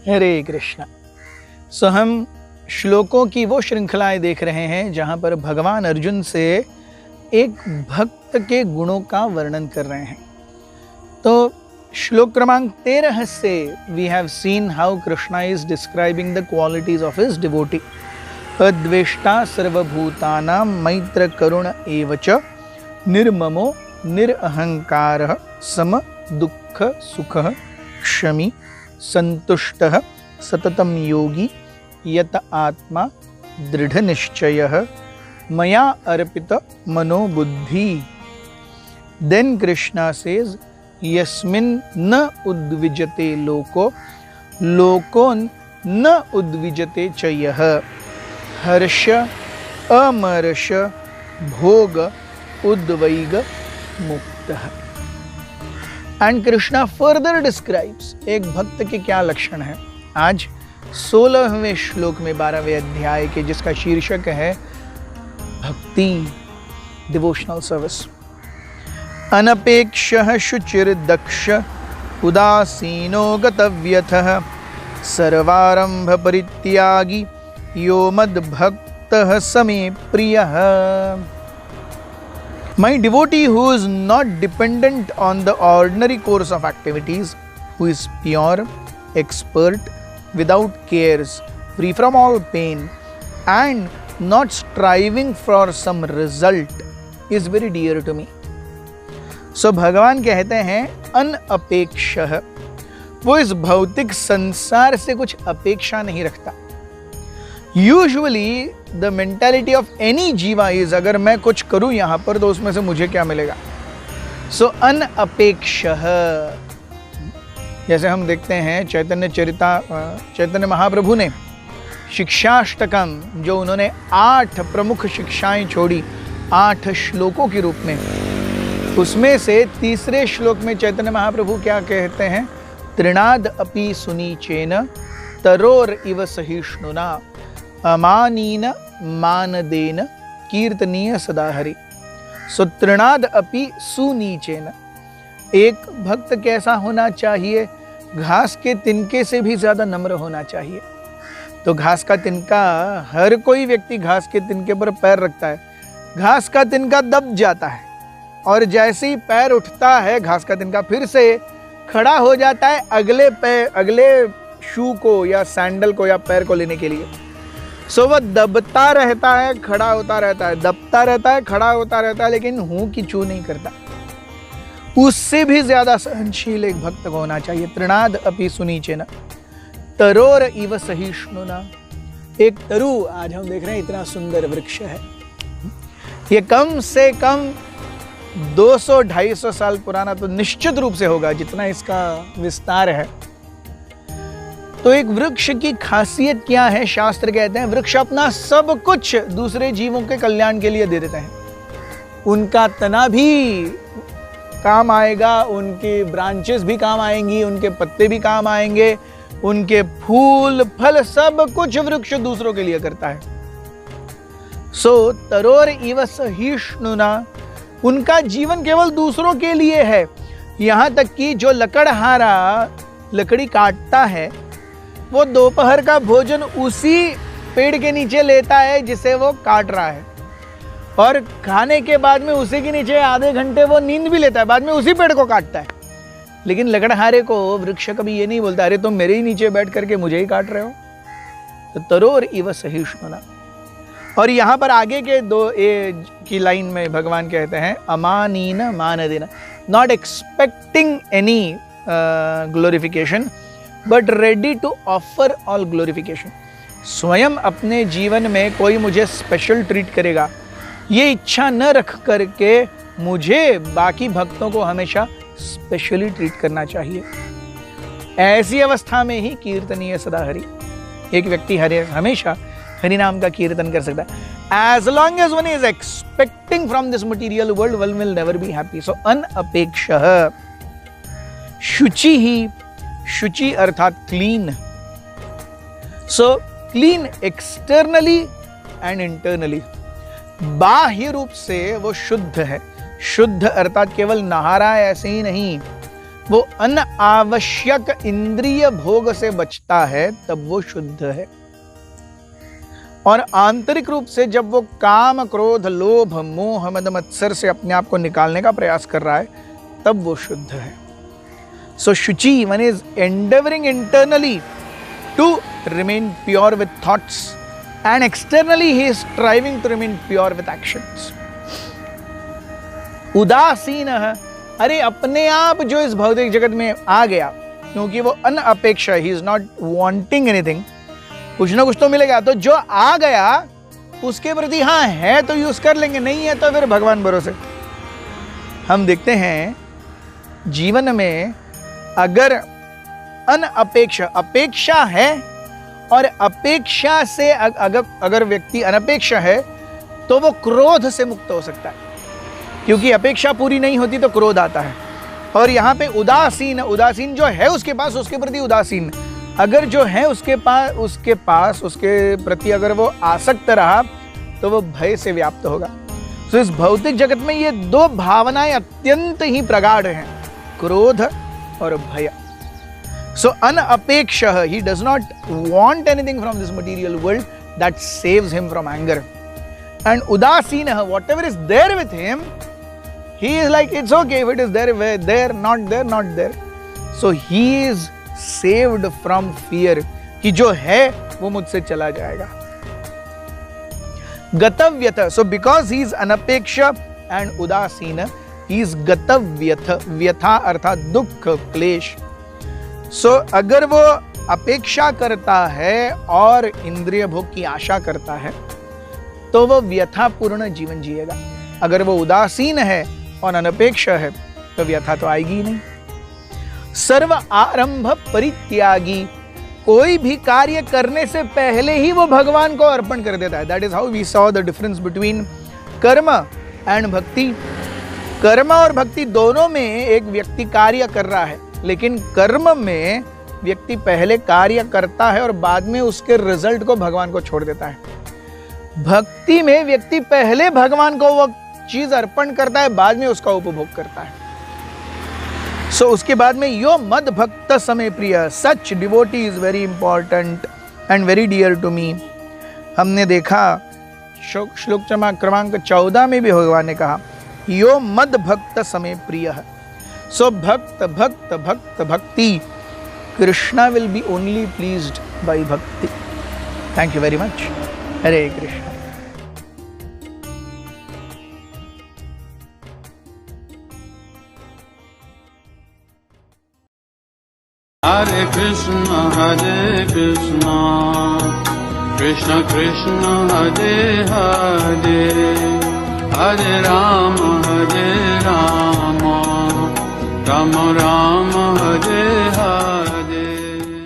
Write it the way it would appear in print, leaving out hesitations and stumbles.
हरे कृष्णा। सो हम श्लोकों की वो श्रृंखलाएं देख रहे हैं जहां पर भगवान अर्जुन से एक भक्त के गुणों का वर्णन कर रहे हैं। तो श्लोक क्रमांक 13 से we have seen how Krishna is describing the qualities of his devotee. अद्वेष्टा सर्वभूतानां मैत्र करुण एवच निर्ममो निरअहंकारः सम दुःख सुखः क्षमी संतुष्टः सततं योगी यत आत्मा दृढ़ निश्चयः मया अर्पित मनोबुद्धि। Then Krishna says, यस्मिन् न उद्विजते लोको लोको न उद्विजते च यः हर्ष अमर्ष भोग उद्वैग मुक्तः। एंड कृष्णा फर्दर डिस्क्राइब्स एक भक्त के क्या लक्षण है। आज 16वें श्लोक में 12वें अध्याय के, जिसका शीर्षक है भक्ति, डिवोशनल सर्विस। अनपेक्षः शुचिर्दक्ष उदासीनो गतव्यथः सर्वारंभ परित्यागी यो मद्भक्तः समे प्रियः। My devotee who is not dependent on the ordinary course of activities, who is pure, expert, without cares, free from all pain, and not striving for some result, is very dear to me. So भगवान कहते हैं अनअपेक्षः, वो इस भौतिक संसार से कुछ अपेक्षा नहीं रखता। Usually the mentality of any जीवा इज, अगर मैं कुछ करूं यहां पर तो उसमें से मुझे क्या मिलेगा। सो अनअपेक्षः, जैसे हम देखते हैं चैतन्य महाप्रभु ने शिक्षाष्टकम, जो उन्होंने 8 प्रमुख शिक्षाएं छोड़ी 8 श्लोकों के रूप में, उसमें से तीसरे श्लोक में चैतन्य महाप्रभु क्या कहते हैं, तृणाद अपि सुनीचेन तरोर इव सहिष्णुना अमानीन मानदेन कीर्तनीय सदा हरि। सो तृणाद अपि सुनीचेन, एक भक्त कैसा होना चाहिए, घास के तिनके से भी ज्यादा नम्र होना चाहिए। तो घास का तिनका, हर कोई व्यक्ति घास के तिनके पर पैर रखता है, घास का तिनका दब जाता है और जैसे ही पैर उठता है घास का तिनका फिर से खड़ा हो जाता है अगले शू को या सैंडल को या पैर को लेने के लिए। सो वह दबता रहता है, खड़ा होता रहता है, दबता रहता है, खड़ा होता रहता है, लेकिन हूं की चू नहीं करता। उससे भी ज्यादा सहनशील एक भक्त को होना चाहिए। तृणाद अपि सुनीचेन तरोर इव सहिष्णुना। एक तरु, आज हम देख रहे हैं इतना सुंदर वृक्ष है, ये कम से कम 200-250 साल पुराना तो निश्चित रूप से होगा, जितना इसका विस्तार है। तो एक वृक्ष की खासियत क्या है, शास्त्र कहते हैं वृक्ष अपना सब कुछ दूसरे जीवों के कल्याण के लिए दे देते हैं। उनका तना भी काम आएगा, उनकी ब्रांचेस भी काम आएंगी, उनके पत्ते भी काम आएंगे, उनके फूल फल सब कुछ वृक्ष दूसरों के लिए करता है। सो तरोर इव सहिष्णुना, उनका जीवन केवल दूसरों के लिए है। यहां तक कि जो लकड़हारा लकड़ी काटता है वो दोपहर का भोजन उसी पेड़ के नीचे लेता है जिसे वो काट रहा है, और खाने के बाद में उसी के नीचे आधे घंटे वो नींद भी लेता है, बाद में उसी पेड़ को काटता है। लेकिन लकड़हारे को वृक्ष कभी ये नहीं बोलता, अरे तुम मेरे ही नीचे बैठ करके मुझे ही काट रहे हो। तो तरोर इव सहिष्णुना। और यहाँ पर आगे के 2 की लाइन में भगवान कहते हैं अमानीन मानदेन, not expecting any glorification but ready to offer all glorification. स्वयं अपने जीवन में कोई मुझे स्पेशल ट्रीट करेगा, ये इच्छा न रख करके मुझे बाकी भक्तों को हमेशा स्पेशली ट्रीट करना चाहिए। ऐसी अवस्था में ही कीर्तनीय सदा हरि, एक व्यक्ति हमेशा हरि नाम का कीर्तन कर सकता है। As long as one is expecting from this material world, one will never be happy. So अनअपेक्षः। शुचि ही, शुचि अर्थात clean. So clean externally and internally, बाह्य रूप से वो शुद्ध है। शुद्ध अर्थात केवल नहा रहा है ऐसे ही नहीं, वो अनावश्यक इंद्रिय भोग से बचता है, तब वो शुद्ध है। और आंतरिक रूप से जब वो काम, क्रोध, लोभ, मोह, मद, मत्सर से अपने आप को निकालने का प्रयास कर रहा है, तब वो शुद्ध है। सो शुचि, one is endeavouring internally to remain pure with thoughts, and externally he is striving to remain pure with actions. उदासीन, अरे अपने आप जो इस भौतिक जगत में आ गया, क्योंकि वो अनअपेक्षा, he is not wanting anything, कुछ ना कुछ तो मिलेगा, तो जो आ गया उसके प्रति हाँ है तो यूज कर लेंगे, नहीं है तो फिर भगवान भरोसे। हम देखते हैं जीवन में अगर अनअपेक्षा, अपेक्षा है और अपेक्षा से अगर व्यक्ति अनपेक्षा है तो वो क्रोध से मुक्त हो सकता है, क्योंकि अपेक्षा पूरी नहीं होती तो क्रोध आता है। और यहाँ पे उदासीन, उदासीन जो है उसके पास, उसके प्रति उदासीन, अगर जो है उसके पास उसके प्रति अगर वो आसक्त रहा तो वो भय से व्याप्त होगा। तो इस भौतिक जगत में ये दो भावनाएं अत्यंत ही प्रगाढ़ हैं, क्रोध और भय। सो अनअपेक्ष, he does not want anything from this material world that saves him from anger. And udasin, whatever is there with him, he is like, it's okay if it is there, not there, not there. So he is saved from fear कि जो है वो मुझसे चला जाएगा। गतव्यथ, so because he is अनपेक्षा and उदासीन, he is गतव्यथ, व्यथा अर्थात दुख, क्लेश। So अगर वो अपेक्षा करता है और इंद्रिय भोग की आशा करता है तो वो व्यथापूर्ण जीवन जिएगा। अगर वो उदासीन है और अनपेक्षा है तो व्यथा तो आएगी ही नहीं। सर्व आरंभ परित्यागी, कोई भी कार्य करने से पहले ही वो भगवान को अर्पण कर देता है। That is how we saw the difference between karma and bhakti. कर्म और भक्ति दोनों में एक व्यक्ति कार्य कर रहा है, लेकिन कर्म में व्यक्ति पहले कार्य करता है और बाद में उसके रिजल्ट को भगवान को छोड़ देता है। भक्ति में व्यक्ति पहले भगवान को वो चीज अर्पण करता है, बाद में उसका उपभोग करता है। सो उसके बाद में यो मद भक्त समय प्रिय, such devotee is very important and very dear to me. हमने देखा श्लोक क्रमांक 14 में भी भगवान ने कहा यो मद भक्त समय प्रिय। सो भक्त भक्त भक्त भक्ति, Krishna will be only pleased by bhakti. Thank you very much. Hare Krishna. Hare Krishna, Krishna Krishna, Hare Hare, Hare Rama, Rama Rama, Hare Hare।